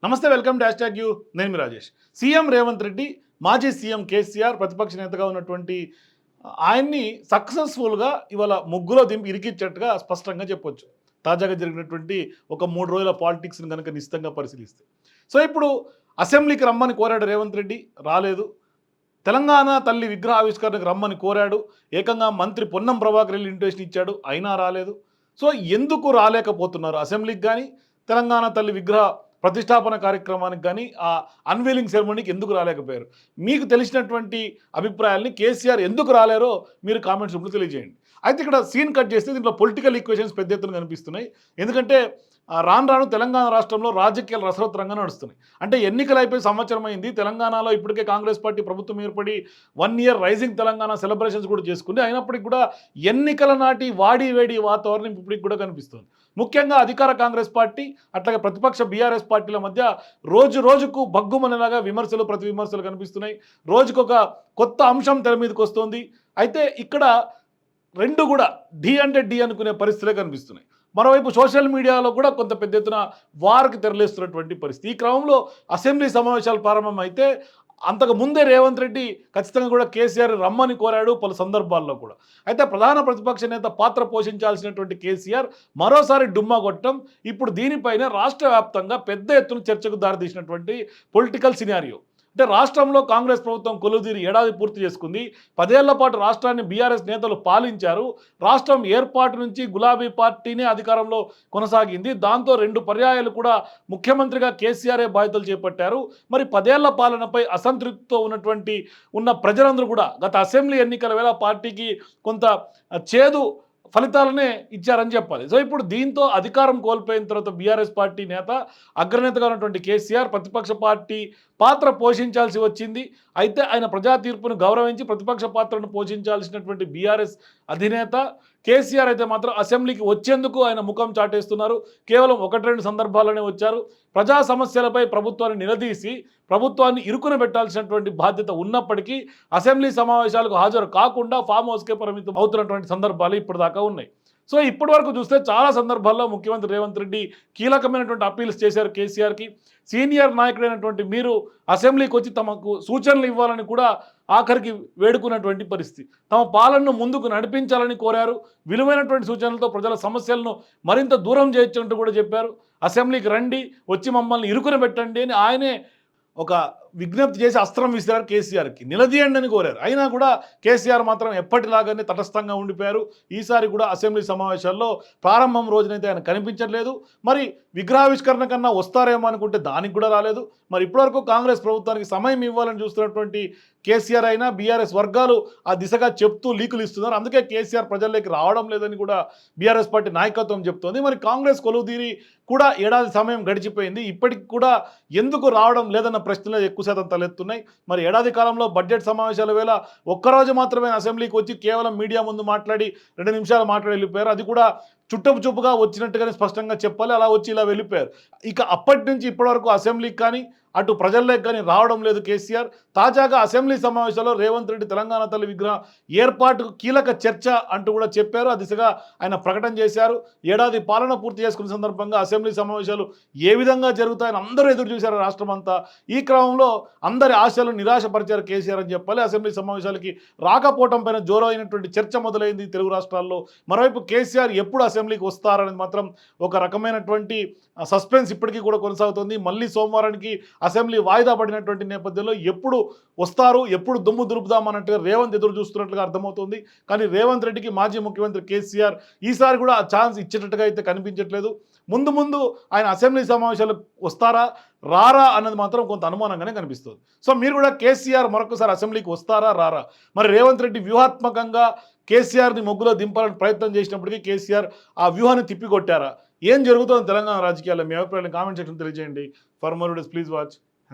నమస్తే, welcome to #you. నేను మీ Rajesh. CM Revanth Reddy, మాజీ సీఎం కేసీఆర్, ప్రతిపక్ష నేతగా ఉన్నటువంటి ఆయన్ని సక్సెస్ఫుల్గా ఇవాళ ముగ్గులో దింపి ఇరికిచ్చేట్టుగా స్పష్టంగా చెప్పొచ్చు. తాజాగా జరిగినటువంటి ఒక 3 రోజుల పాలిటిక్స్ని కనుక నిశ్చితంగా పరిశీలిస్తే. సో ఇప్పుడు అసెంబ్లీకి రమ్మని కోరాడు రేవంత్ రెడ్డి, రాలేదు. తెలంగాణ తల్లి విగ్రహ ఆవిష్కరణకు రమ్మని కోరాడు. ఏకంగా మంత్రి పొన్నం ప్రభాకర్ రెడ్డి ఇన్విటేషన్ ఇచ్చాడు, అయినా రాలేదు. సో ఎందుకు రాలేకపోతున్నారు అసెంబ్లీకి కానీ, తెలంగాణ తల్లి విగ్రహ ప్రతిష్టాపన కార్యక్రమానికి కానీ, ఆ అన్వీలింగ్ సెరమనీకి ఎందుకు రాలేకపోయారు? మీకు తెలిసినటువంటి అభిప్రాయాల్ని కేసీఆర్ ఎందుకు రాలేరో మీరు కామెంట్స్ రూపంలో తెలియజేయండి. అయితే ఇక్కడ సీన్ కట్ చేస్తే దీంట్లో పొలిటికల్ ఈక్వేషన్స్ పెద్ద ఎత్తున కనిపిస్తున్నాయి. ఎందుకంటే రాను రాను తెలంగాణ రాష్ట్రంలో రాజకీయాలు రసవత్తరంగా నడుస్తున్నాయి. అంటే ఎన్నికలు అయిపోయి సంవత్సరం అయింది. తెలంగాణలో ఇప్పటికే కాంగ్రెస్ పార్టీ ప్రభుత్వం ఏర్పడి 1 ఇయర్ రైజింగ్ తెలంగాణ సెలబ్రేషన్స్ కూడా చేసుకుంది. అయినప్పటికీ కూడా ఎన్నికల నాటి వాడి వేడి వాతావరణం ఇప్పటికి కూడా కనిపిస్తుంది. ముఖ్యంగా అధికార కాంగ్రెస్ పార్టీ అట్లాగే ప్రతిపక్ష బీఆర్ఎస్ పార్టీల మధ్య రోజు రోజుకు బగ్గుమనేలాగా విమర్శలు ప్రతి విమర్శలు కనిపిస్తున్నాయి. రోజుకొక కొత్త అంశం తెర మీదకి వస్తుంది. అయితే ఇక్కడ రెండు కూడా ఢీ అంటే ఢీ అనుకునే పరిస్థితులే కనిపిస్తున్నాయి. మరోవైపు సోషల్ మీడియాలో కూడా కొంత పెద్ద ఎత్తున వార్కి తెరలేస్తున్నటువంటి పరిస్థితి. ఈ క్రమంలో అసెంబ్లీ సమావేశాలు ప్రారంభమైతే అంతకు ముందే రేవంత్ రెడ్డి ఖచ్చితంగా కూడా కేసీఆర్ రమ్మని కోరాడు పలు సందర్భాల్లో కూడా. అయితే ప్రధాన ప్రతిపక్ష నేత పాత్ర పోషించాల్సినటువంటి కేసీఆర్ మరోసారి డుమ్మా కొట్టడం, ఇప్పుడు దీనిపైన రాష్ట్ర వ్యాప్తంగా పెద్ద ఎత్తున చర్చకు దారితీసినటువంటి పొలిటికల్ సినారియో. అంటే రాష్ట్రంలో కాంగ్రెస్ ప్రభుత్వం కొలువుదీరి ఏడాది పూర్తి చేసుకుంది. 10 ఏళ్ల పాటు రాష్ట్రాన్ని బీఆర్ఎస్ నేతలు పాలించారు. రాష్ట్రం ఏర్పాటు నుంచి గులాబీ పార్టీనే అధికారంలో కొనసాగింది. దాంతో 2 పర్యాయాలు కూడా ముఖ్యమంత్రిగా కేసీఆరే బాధ్యతలు చేపట్టారు. మరి 10 ఏళ్ల పాలనపై అసంతృప్తితో ఉన్న ప్రజలందరూ కూడా గత అసెంబ్లీ ఎన్నికల వేళ పార్టీకి కొంత చేదు ఫలితాలనే ఇచ్చారని చెప్పాలి. సో ఇప్పుడు దీంతో అధికారం కోల్పోయిన తర్వాత బీఆర్ఎస్ పార్టీ నేత, అగ్రనేతగా ఉన్నటువంటి కేసీఆర్ ప్రతిపక్ష పార్టీ పాత్ర పోషించాల్సి వచ్చింది. అయితే ఆయన ప్రజా తీర్పును గౌరవించి ప్రతిపక్ష పాత్రను పోషించాల్సినటువంటి బీఆర్ఎస్ అధినేత కేసీఆర్ అయితే మాత్రం అసెంబ్లీకి వచ్చేందుకు ఆయన ముఖం చాటేస్తున్నారు. కేవలం 1-2 సందర్భాల్లోనే వచ్చారు. ప్రజా సమస్యలపై ప్రభుత్వాన్ని నిలదీసి ప్రభుత్వాన్ని ఇరుకున పెట్టాల్సినటువంటి బాధ్యత ఉన్నప్పటికీ అసెంబ్లీ సమావేశాలకు హాజరు కాకుండా ఫామ్ హౌస్కే పరిమితం అవుతున్నటువంటి సందర్భాలు ఇప్పటిదాకా ఉన్నాయి. సో ఇప్పటి వరకు చూస్తే చాలా సందర్భాల్లో ముఖ్యమంత్రి రేవంత్ రెడ్డి కీలకమైనటువంటి అప్పీల్స్ చేశారు కేసీఆర్కి. సీనియర్ నాయకుడైనటువంటి మీరు అసెంబ్లీకి వచ్చి తమకు సూచనలు ఇవ్వాలని కూడా ఆఖరికి వేడుకున్నటువంటి పరిస్థితి. తమ పాలనను ముందుకు నడిపించాలని కోరారు. విలువైనటువంటి సూచనలతో ప్రజల సమస్యలను మరింత దూరం చేయొచ్చంటూ కూడా చెప్పారు. అసెంబ్లీకి రండి, వచ్చి మమ్మల్ని ఇరుకున పెట్టండి అని ఆయనే ఒక విజ్ఞప్తి చేసి అస్త్రం విసిరారు కేసీఆర్కి. నిలదీయండి అని కోరారు. అయినా కూడా కేసీఆర్ మాత్రం ఎప్పటిలాగానే తటస్థంగా ఉండిపోయారు. ఈసారి కూడా అసెంబ్లీ సమావేశాల్లో ప్రారంభం రోజునైతే ఆయన కనిపించట్లేదు. మరి విగ్రహావిష్కరణ కన్నా వస్తారేమో అనుకుంటే దానికి కూడా రాలేదు. మరి ఇప్పటివరకు కాంగ్రెస్ ప్రభుత్వానికి సమయం ఇవ్వాలని చూస్తున్నటువంటి కేసీఆర్ అయినా బీఆర్ఎస్ వర్గాలు ఆ దిశగా చెప్తూ లీకులు ఇస్తున్నారు. అందుకే కేసీఆర్ ప్రజల్లోకి రావడం లేదని కూడా బీఆర్ఎస్ పార్టీ నాయకత్వం చెప్తోంది. మరి కాంగ్రెస్ కొలువుదీరి కూడా ఏడాది సమయం గడిచిపోయింది. ఇప్పటికి కూడా ఎందుకు రావడం లేదన్న ప్రశ్నలు ఎక్కువ శాతం తలెత్తున్నాయి. మరి ఏడాది కాలంలో బడ్జెట్ సమావేశాల వేళ ఒక్కరోజు మాత్రమే అసెంబ్లీకి వచ్చి కేవలం మీడియా ముందు మాట్లాడి 2 నిమిషాలు మాట్లాడి వెళ్ళిపోయారు. అది కూడా చుట్టపు చూపుగా వచ్చినట్టుగానే స్పష్టంగా చెప్పాలి. అలా వచ్చి ఇలా వెళ్ళిపోయారు. ఇక అప్పటి నుంచి ఇప్పటివరకు అసెంబ్లీకి కానీ అటు ప్రజల్లోకి కానీ రావడం లేదు కేసీఆర్. తాజాగా అసెంబ్లీ సమావేశంలో రేవంత్ రెడ్డి తెలంగాణ తల్లి విగ్రహ ఏర్పాటుకు కీలక చర్చ అంటూ కూడా చెప్పారు. ఆ దిశగా ఆయన ప్రకటన చేశారు. ఏడాది పాలన పూర్తి చేసుకున్న సందర్భంగా అసెంబ్లీ సమావేశాలు ఏ విధంగా జరుగుతాయని అందరూ ఎదురు చూశారు రాష్ట్రం అంతా. ఈ క్రమంలో అందరి ఆశలు నిరాశపరిచారు కేసీఆర్ అని చెప్పాలి. అసెంబ్లీ సమావేశాలకి రాకపోవడం పైన జోరైనటువంటి చర్చ మొదలైంది తెలుగు రాష్ట్రాల్లో. మరోవైపు కేసీఆర్ ఎప్పుడు అసెంబ్లీకి వస్తారనేది మాత్రం ఒక రకమైనటువంటి సస్పెన్స్ ఇప్పటికీ కూడా కొనసాగుతుంది. మళ్ళీ సోమవారానికి అసెంబ్లీ వాయిదా పడినటువంటి నేపథ్యంలో ఎప్పుడు వస్తారు, ఎప్పుడు దుమ్ము దులుపుదామన్నట్టుగా రేవంత్ ఎదురు చూస్తున్నట్లుగా అర్థమవుతుంది. కానీ రేవంత్ రెడ్డికి మాజీ ముఖ్యమంత్రి కేసీఆర్ ఈసారి కూడా ఆ ఛాన్స్ ఇచ్చేటట్టుగా అయితే కనిపించట్లేదు. ముందు ఆయన అసెంబ్లీ సమావేశాలకు వస్తారా రారా అన్నది మాత్రం కొంత అనుమానంగానే కనిపిస్తుంది. సో మీరు కూడా కేసీఆర్ మరొకసారి అసెంబ్లీకి వస్తారా రారా? మరి రేవంత్ రెడ్డి వ్యూహాత్మకంగా కేసీఆర్ని మొగ్గులో దింపాలని ప్రయత్నం చేసినప్పటికీ కేసీఆర్ ఆ వ్యూహాన్ని తిప్పికొట్టారా? ఏం జరుగుతుందో తెలంగాణ రాజకీయాల్లో మీ అభిప్రాయాలను కామెంట్ సెక్షన్ తెలియజేయండి. For more videos please watch #.